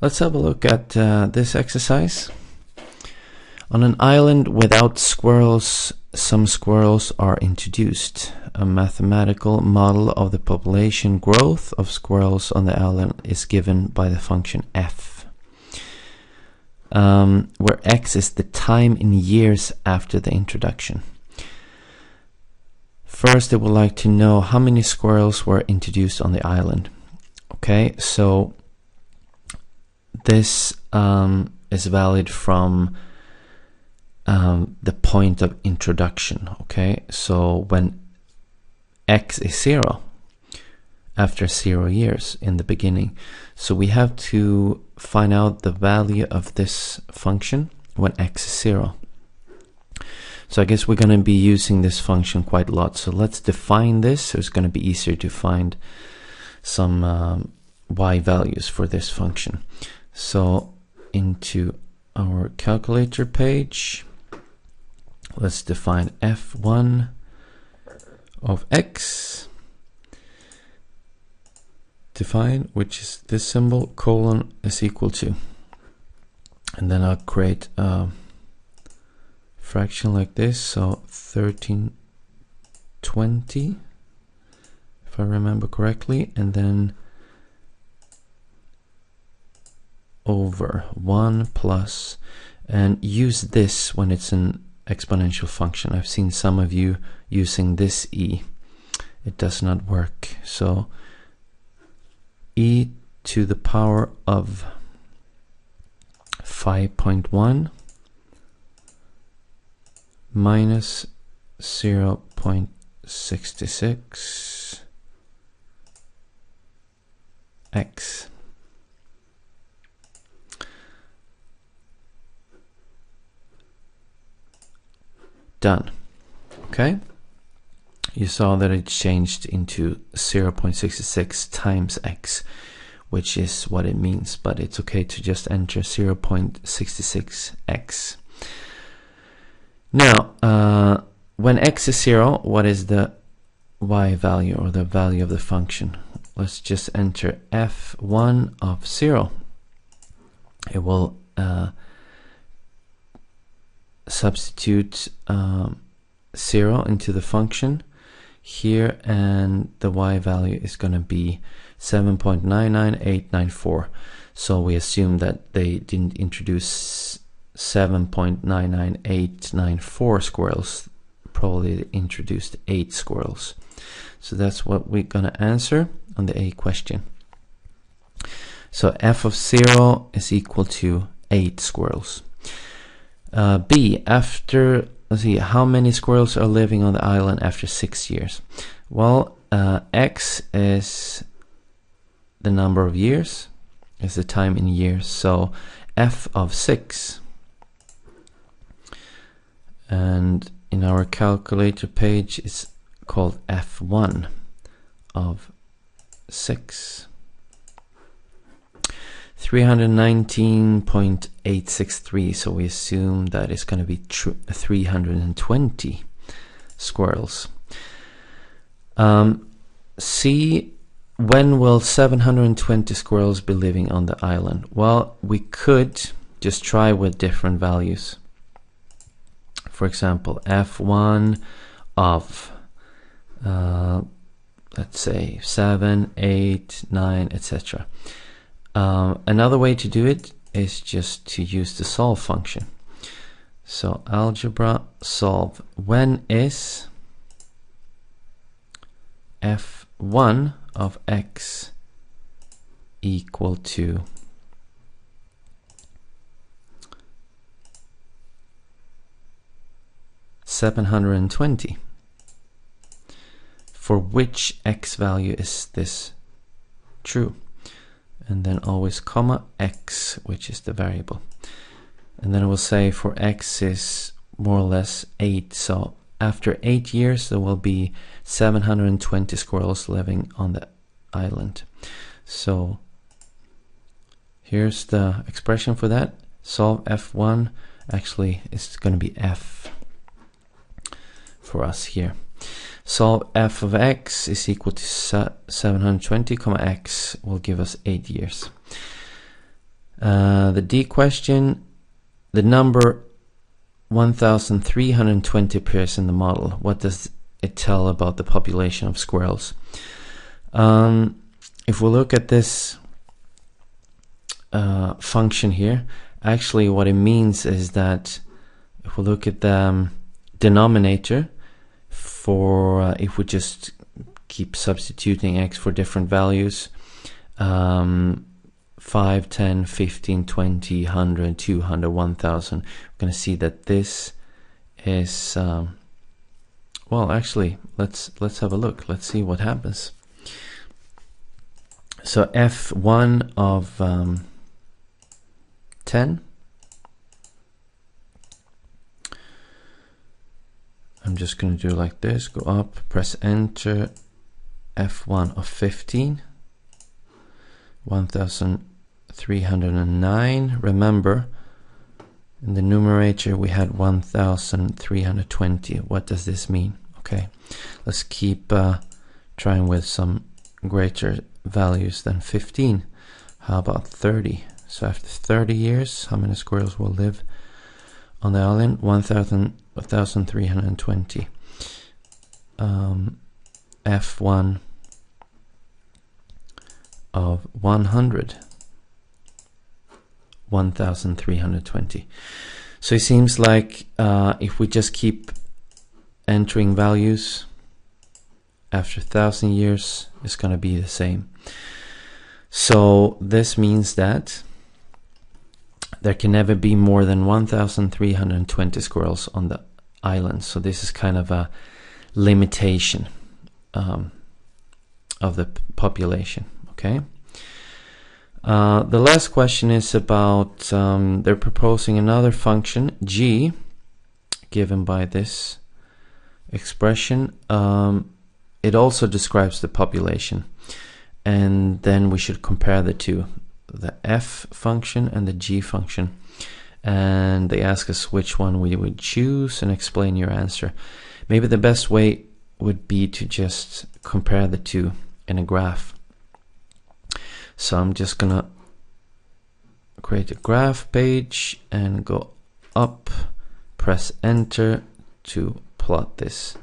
Let's have a look at this exercise. On an island without squirrels, some squirrels are introduced. A mathematical model of the population growth of squirrels on the island is given by the function f, where x is the time in years after the introduction. First, they would like to know how many squirrels were introduced on the island. Okay, so this is valid from the point of introduction. Okay, so when x is 0 after 0 years in the beginning, so we have to find out the value of this function when x is 0. So I guess we're going to be using this function quite a lot. So let's define this so it's going to be easier to find some y values for this function. So into our calculator page, let's define f1 of x, define, which is this symbol, colon is equal to, and then I'll create a fraction like this, so 1320 if I remember correctly, and then over 1 plus, and use this when it's an exponential function. I've seen some of you using this e. It does not work. So e to the power of 5.1 minus 0.66 x. Done. Okay, you saw that it changed into 0.66 times x, which is what it means, but it's okay to just enter 0.66x. Now, when x is 0, what is the y value, or the value of the function? Let's just enter f1 of 0. It will substitute 0 into the function here, and the y value is going to be 7.99894. So we assume that they didn't introduce 7.99894 squirrels, probably they introduced 8 squirrels. So that's what we're going to answer on the A question. So f of 0 is equal to 8 squirrels. B, after, let's see, how many squirrels are living on the island after 6 years? Well, x is the number of years, is the time in years, so f of 6, and in our calculator page it's called f1 of 6. 319.863, so we assume that it's going to be 320 squirrels. C, when will 720 squirrels be living on the island? Well, we could just try with different values. For example, f1 of let's say 7, 8, 9, etc. Another way to do it is just to use the solve function. So algebra solve, when is f1 of x equal to 720? For which x value is this true? And then always comma x, which is the variable. And then it will say for x is more or less 8. So after 8 years, there will be 720 squirrels living on the island. So here's the expression for that. Solve f1. Actually, it's going to be f for us here. Solve f of x is equal to 720, x will give us 8 years. The D question, the number 1320 appears in the model. What does it tell about the population of squirrels? If we look at this function here, actually what it means is that if we look at the denominator for if we just keep substituting x for different values, 5, 10, 15, 20, 100, 200, 1000, we're going to see that this is well, actually let's have a look. Let's see what happens. So f1 of 10, I'm just going to do like this, go up, press enter, f1 of 15, 1309. Remember, in the numerator we had 1320. What does this mean? Okay, let's keep trying with some greater values than 15. How about 30? So after 30 years, how many squirrels will live on the island? 1320. F1 of 100, 1320. So it seems like if we just keep entering values, after 1,000 years it's going to be the same. So this means that there can never be more than 1320 squirrels on the island. So this is kind of a limitation of the population. Okay. The last question is about they're proposing another function g given by this expression. It also describes the population, and then we should compare the two, the f function and the g function, and they ask us which one we would choose and explain your answer. Maybe the best way would be to just compare the two in a graph. So I'm just gonna create a graph page and go up, press enter to plot this.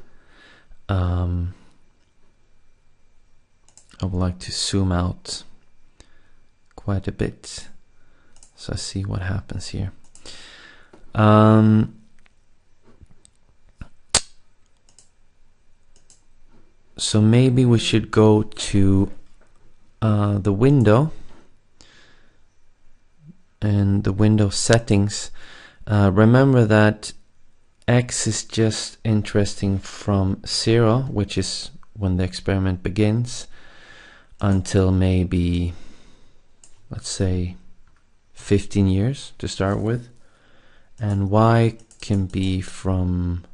I would like to zoom out quite a bit so I see what happens here. So maybe we should go to the window and the window settings. Remember that x is just interesting from 0, which is when the experiment begins, until maybe, let's say, 15 years to start with, and y can be from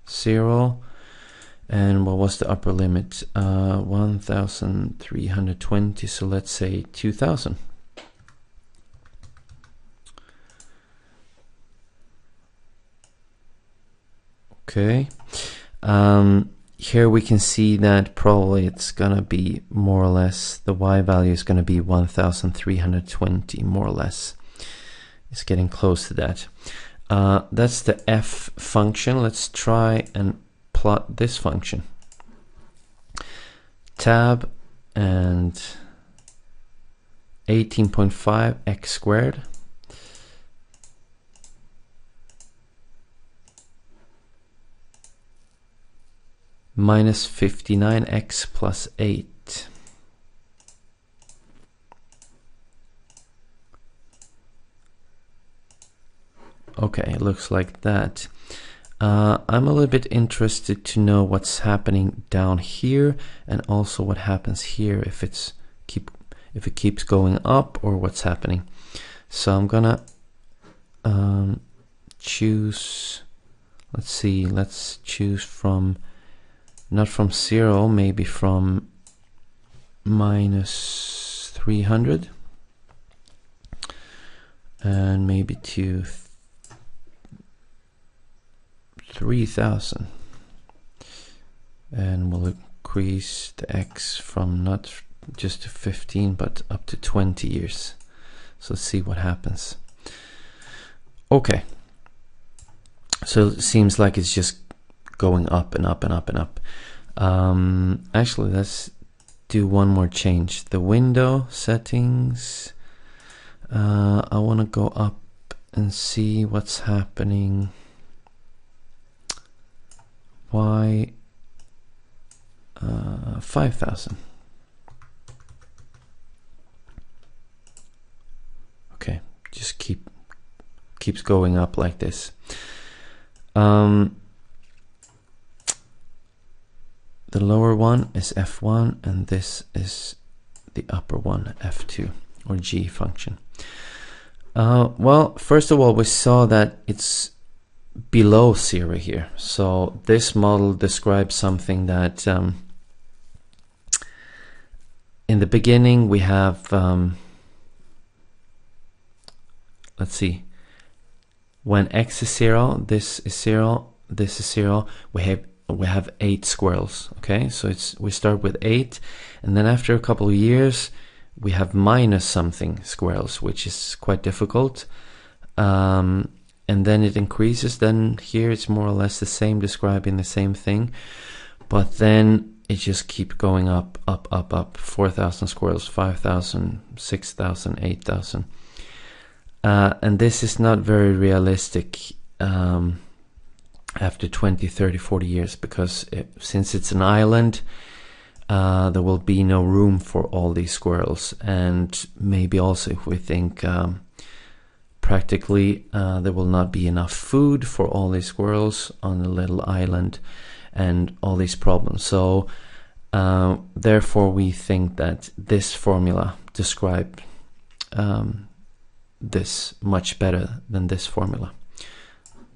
0, and what was the upper limit? 1320, so let's say 2000. Okay, here we can see that probably it's gonna be more or less, the y value is gonna be 1320, more or less. It's getting close to that. That's the f function. Let's try and plot this function. Tab and 18.5 x squared minus 59x plus 8. Okay, it looks like that. I'm a little bit interested to know what's happening down here, and also what happens here, if it keeps going up or what's happening. So I'm gonna choose, let's see, let's choose from, not from 0, maybe from minus 300, and maybe to 3000, and we'll increase the x from not just to 15 but up to 20 years. So let's see what happens. Okay. So it seems like it's just going up and up and up and up. Actually, let's do one more change. The window settings. I want to go up and see what's happening. Why 5,000? Okay, just keeps going up like this. The lower one is F1 and this is the upper one, F2 or G function. Well, first of all, we saw that it's below 0 here. So this model describes something that in the beginning we have, let's see, when x is 0, this is 0, this is 0, we have 8 squirrels. Okay, so we start with 8, and then after a couple of years we have minus something squirrels, which is quite difficult, and then it increases. Then here it's more or less the same, describing the same thing, but then it just keeps going up, up, up, up. 4,000 squirrels, 5,000, 6,000, 8,000. And this is not very realistic after 20, 30, 40 years, because since it's an island, there will be no room for all these squirrels. And maybe also if we think practically, there will not be enough food for all these squirrels on a little island and all these problems. So therefore we think that this formula describes this much better than this formula.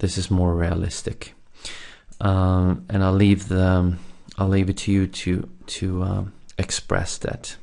This is more realistic, and I'll leave it to you to express that.